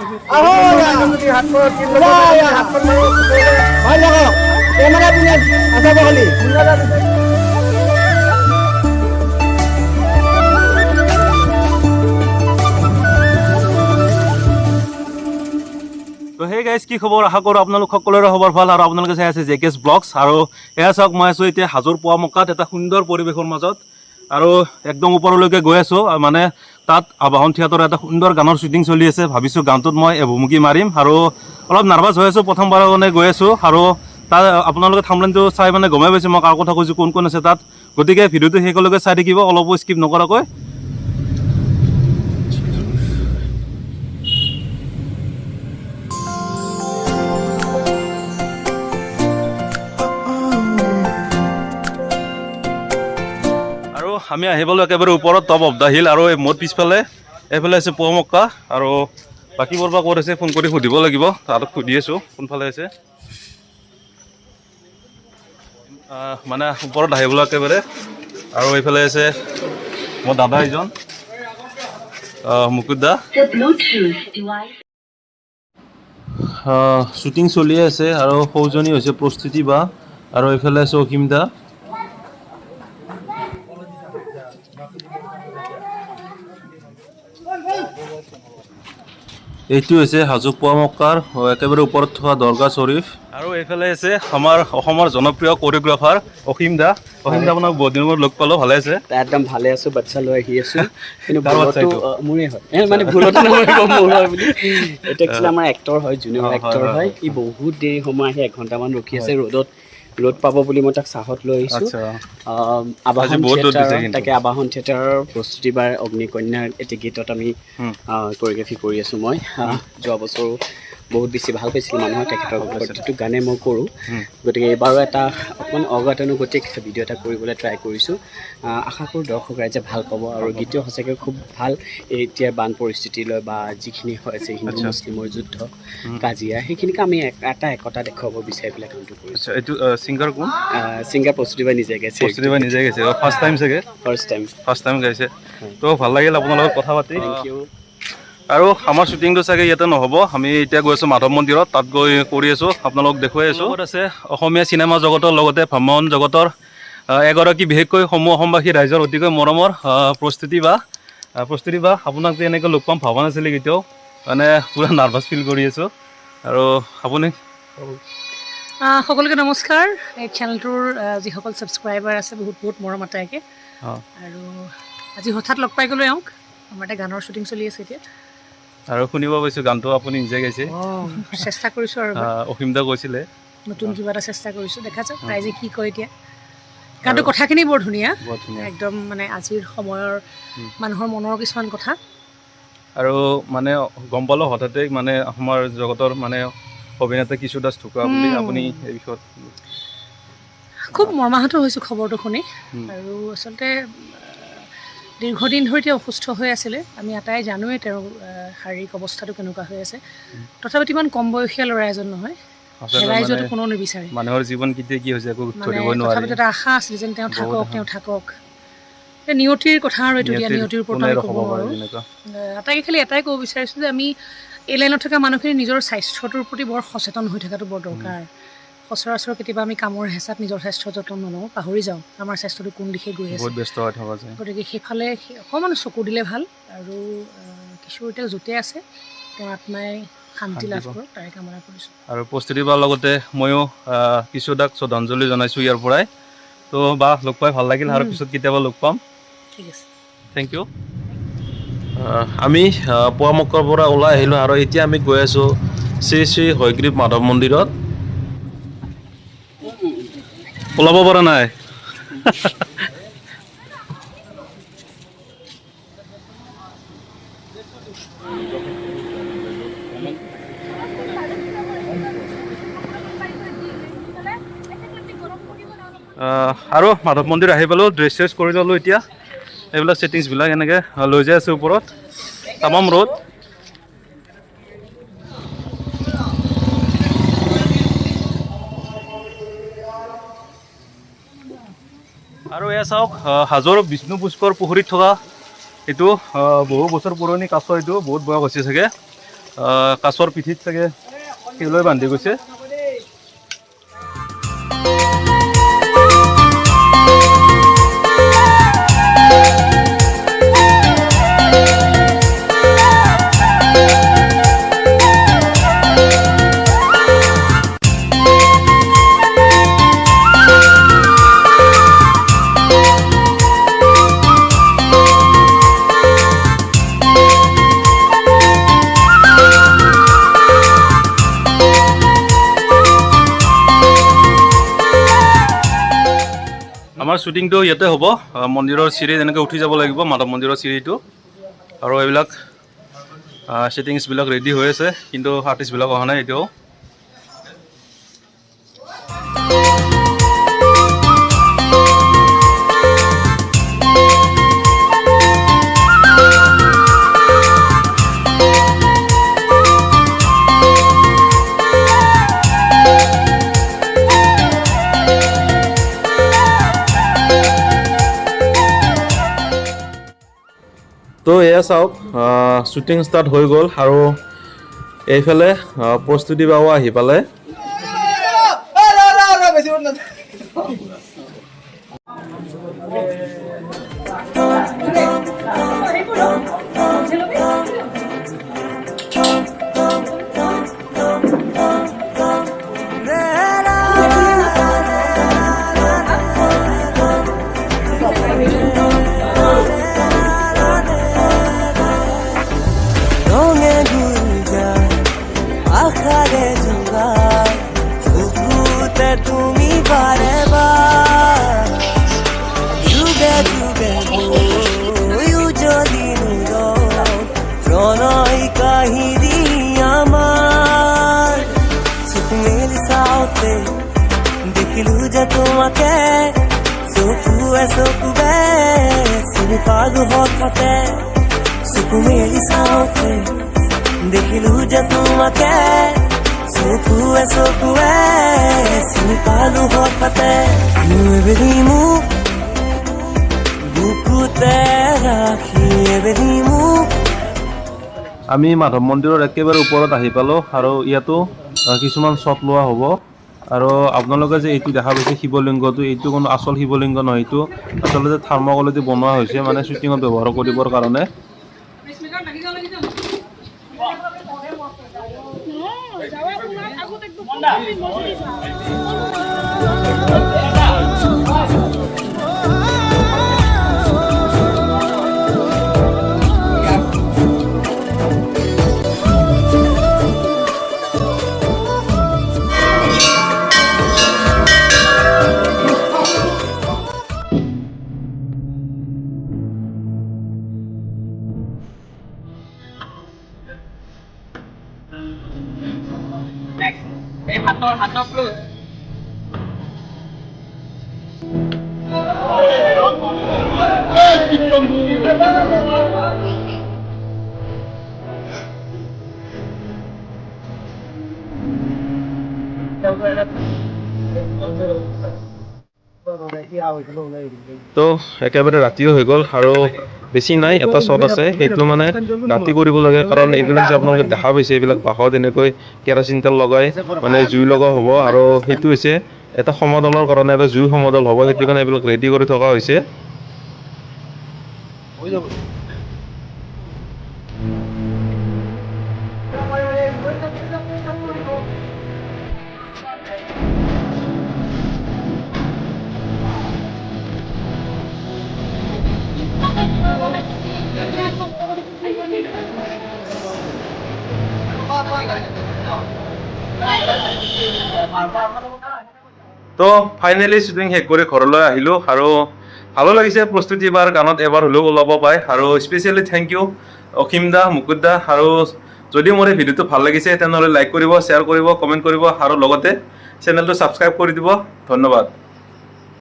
তো hey guys কি খবৰ আশা কৰোঁ আপোনালোক সকলোৰে খবৰ ভাল আৰু আপোনালোকে চাই আছে জেকেছ ব্লগছ আৰু এয়া চাওক মই আছোঁ এতিয়া হাজোৰ পোৱামক্কাত এটা সুন্দৰ পৰিৱেশৰ মাজত আৰু একদম ওপৰলৈকে গৈ আছোঁ মানে তাত আবাহন থিয়েটাৰৰ এটা সুন্দৰ গানৰ শ্বুটিং চলি আছে ভাবিছোঁ গানটোত মই ভুমুকি মাৰিম আৰু অলপ নাৰ্ভাছ হৈ আছোঁ প্ৰথমবাৰৰ কাৰণে গৈ আছোঁ আৰু তাত আপোনালোকে থাম্বনেইলটো চাই মানে গমেই পাইছে মই কাৰ কথা কৈছোঁ কোন কোন আছে তাত গতিকে ভিডিঅ'টো শেষলৈকে চাই থাকিব অলপো স্কিপ নকৰাকৈ আমি আহি পালোঁ একেবাৰে ওপৰত টপ অফ দ্য হিল আৰু মোৰ পিছফালে এইফালে আছে পোৱামক্কা আৰু বাকীবোৰ বা ক'ত আছে ফোন কৰি সুধিব লাগিব তাহাঁতক সুধি আছোঁ কোনফালে আছে মানে ওপৰত আহিবলৈ একেবাৰে আৰু এইফালে আছে মোৰ দাদা এজন মুকুট দা শ্বুটিং চলিয়ে আছে আৰু সৌজনী হৈছে প্ৰস্তুতি বা আৰু এইফালে আছে অসীম দা এইটো হৈছে হাজো পোৱামক্কাৰ একেবাৰে ওপৰত থকা দৰগাহ শ্বৰীফ আৰু এইফালে আছে আমাৰ অসমৰ জনপ্ৰিয় কোৰিঅগ্ৰাফাৰ অসীম দা আপোনাক বহুত দিনৰ মূৰত লগ পালোঁ ভালে আছে একদম ভালে আছোঁ বাচ্চা লৈ আহি আছোঁ কিন্তু মোৰে হয় মানে ভুলতো নহয় মোৰ হয় বুলি এইটো একচুৱেলি আমাৰ এক্টৰ হয় জুনিয়ৰ এক্টৰ হয় ই বহুত দেৰি সময় আহি 1 ঘণ্টামান ৰখি আছে ৰ'দ পাব বুলি মই তাক চাহত লৈ আহিছোঁ আবাহন থিয়েটাৰ তাকে আবাহন থিয়েটাৰৰ প্ৰস্তুতিবাৰ অগ্নিকন্যাৰ এটি গীতত আমি কোৰিঅ'গ্ৰাফি কৰি আছোঁ মই যোৱা বছৰো বহুত বেছি ভাল পাইছিল মানুহে তেখেতৰ প্ৰতিটো গানে মই কৰোঁ গতিকে এইবাৰো এটা অকণমান অগতানুগতিক ভিডিঅ' এটা কৰিবলৈ ট্ৰাই কৰিছোঁ আশা কৰোঁ দৰ্শক ৰাইজে ভাল পাব আৰু গীতটো সঁচাকৈ খুব ভাল এতিয়া বান পৰিস্থিতিলৈ বা যিখিনি হৈ আছে হিন্দু মুছলিমৰ যুদ্ধ কাজিয়া সেইখিনিকে আমি একতা দেখুৱাব বিচাৰি পেলাই কামটো কৰিছোঁ এইটো ছিংগাৰ কোন ছিংগাৰ প্ৰস্তুতিবাই নিজে গাইছে ফাৰ্ষ্ট টাইম গাইছে তো ভাল লাগিল আপোনাৰ লগত কথা পাতি থেংক ইউ আৰু আমাৰ শ্বুটিংটো চাগে ইয়াতে নহ'ব আমি এতিয়া গৈ আছোঁ মাধৱ মন্দিৰত তাত গৈ কৰি আছোঁ আপোনালোক দেখুৱাই আছোঁ আছে অসমীয়া চিনেমা জগতৰ লগতে ভ্ৰমণ জগতৰ এগৰাকী বিশেষকৈ অসমবাসী ৰাইজৰ অতিকৈ মৰমৰ প্ৰস্তুতি বা আপোনাক যে এনেকৈ লগ পাম ভবা নাছিলে কেতিয়াও মানে পূৰা নাৰ্ভাছ ফিল কৰি আছোঁ আৰু আপুনি সকলোকে নমস্কাৰ এই চেনেলটোৰ যিসকল ছাবস্ক্ৰাইবাৰ আছে বহুত মৰম আটাইকে আৰু আজি হঠাৎ লগ পাই গ'লোঁ এওঁক আমাৰ এটা গানৰ শ্বুটিং চলি আছে এতিয়া আৰু শুনিব পাইছোঁ গানটো আপুনি নিজে গাইছে চেষ্টা কৰিছোঁ আৰু অসীম দা কৈছিলে নতুন কিবা এটা চেষ্টা কৰিছোঁ দেখা যাওক ৰাইজে কি কয় এতিয়া গানটোৰ কথাখিনি বৰ ধুনীয়া একদম মানে আজিৰ সময়ৰ মানুহৰ মনৰ কিছুমান কথা আৰু মানে গম পালোঁ হঠাতে মানে আমাৰ জগতৰ মানে অভিনেতা কিশোৰ দাস ঢুকুৱা বুলি আপুনি এই বিষয়ত খুব মৰ্মাহত হৈছোঁ খবৰটো শুনি আৰু আচলতে দীৰ্ঘদিন ধৰি তেওঁ অসুস্থ হৈ আছিলে আমি আটাই জানোৱেই তেওঁৰ শাৰীৰিক অৱস্থাটো কেনেকুৱা হৈ আছে তথাপিতো ইমান কম বয়সীয়া ল'ৰা এজন নহয় হেৰাই যোৱাটো কোনো নিবিচাৰে মানুহৰ জীৱন কেতিয়া কি হৈছে একো ধৰিব নোৱাৰি তথাপিতো এটা আশা আছিল যেন তেওঁ থাকক নিয়তিৰ কথা আৰু এইটো দিয়া নিয়তিৰ ওপৰত আমি ক'ব পাৰোঁ আটাইকে খালি এটাই ক'ব বিচাৰিছোঁ যে আমি এই লাইনত থকা মানুহখিনি নিজৰ স্বাস্থ্যটোৰ প্ৰতি বৰ সচেতন হৈ থকাটো বৰ দৰকাৰ সচৰাচৰ কেতিয়াবা আমি কামৰ হেঁচাত নিজৰ স্বাস্থ্যৰ যত্ন নলওঁ পাহৰি যাওঁ আমাৰ স্বাস্থ্যটো কোন দিশে গৈ আছে গতিকে সেইফালে অকণমান চকু দিলে ভাল আৰু কিশোৰ এতিয়া য'তে আছে তেওঁৰ আত্মাই শান্তি লাভ কৰক তাৰে কামনা কৰিছোঁ আৰু প্ৰস্তুতি বাৰ লগতে ময়ো কিশোৰ দাক শ্ৰদ্ধাঞ্জলি জনাইছোঁ ইয়াৰ পৰাই তো বা লগ পাই ভাল লাগিল আৰু পিছত কেতিয়াবা লগ পাম ঠিক আছে থেংক ইউ আমি পোৱামক্কাৰ পৰা ওলাই আহিলোঁ আৰু এতিয়া আমি গৈ আছোঁ শ্ৰী শ্ৰী হয়গ্ৰীৱ মাধৱ মন্দিৰত ওলাব পৰা নাই আৰু মাধৱ মন্দিৰ আহি পালোঁ ড্ৰেছ চেছ কৰি ল'লোঁ এতিয়া এইবিলাক ছেটিংছবিলাক এনেকৈ লৈ যাই আছে ওপৰত তামাম ৰ'দ আৰু এয়া চাওক হাজোৰ বিষ্ণু পুষ্কৰ পুখুৰীত থকা এইটো বহু বছৰ পুৰণি কাছ এইটো বহুত বয়স হৈছে চাগে কাছৰ পিঠিত চাগে শিললৈ বান্ধি গৈছে। আমাৰ শ্বুটিংটো ইয়াতে হ'ব। মন্দিৰৰ চিৰি এনেকৈ উঠি যাব লাগিব, মাধৱ মন্দিৰৰ চিৰিটো। আৰু এইবিলাক ছেটিংছবিলাক ৰেডি হৈ আছে, কিন্তু আৰ্টিষ্টবিলাক অহা নাই এতিয়াও। তো এয়া চাওক, শ্বুটিং ষ্টাৰ্ট হৈ গ'ল আৰু এইফালে প্ৰস্তুতি বাও আহি পালে। দেখিলো যে তোমাকে চকুৱে চকুৱে চিনি পালো হঠাতে, চকু মেলি চাওঁতে দেখিলো যে তোমাকে চকুৱে চকুৱে চিনি পালো হঠাতে। এবেলি মোক বুকুতে ৰাখি এবেলি মোক। আমি মাধৱ মন্দিৰৰ একেবাৰে ওপৰত আহি পালোঁ আৰু ইয়াতো কিছুমান শ্বট লোৱা হ'ব। আৰু আপোনালোকে যে এইটো দেখা পাইছে শিৱলিংগটো, এইটো কোনো আচল শিৱলিংগ নহয়, এইটো আচলতে থাৰ্মকলেদি বনোৱা হৈছে, মানে শ্বুটিঙত ব্যৱহাৰ কৰিবৰ কাৰণে। তো একেবাৰে ৰাতিও হৈ গ'ল আৰু বেছি নাই, এটা শ্বট আছে, সেইটো মানে ৰাতি কৰিব লাগে। কাৰণ এইবিলাক যে আপোনালোকে দেখা পাইছে, এইবিলাক বাঁহত এনেকৈ কেৰাচিন তেল লগাই মানে জুই লগা হ'ব, আৰু সেইটো হৈছে এটা সমাধানৰ কাৰণে, এটা জুই সমাধান হ'ব, সেইটো কাৰণে এইবিলাক ৰেডি কৰি থকা হৈছে। তো ফাইনেলি শ্বুটিং শেষ কৰি ঘৰলৈ আহিলোঁ আৰু ভালো লাগিছে। প্ৰস্তুতি এবাৰ গানত এবাৰ হ'লেও ওলাব পায়, আৰু স্পেচিয়েলি থেংক ইউ অসীম দা, মুকুট দা। আৰু যদি মোৰ এই ভিডিঅ'টো ভাল লাগিছে তেনেহ'লে লাইক কৰিব, শ্বেয়াৰ কৰিব, কমেণ্ট কৰিব আৰু লগতে চেনেলটো ছাবস্ক্ৰাইব কৰি দিব। ধন্যবাদ।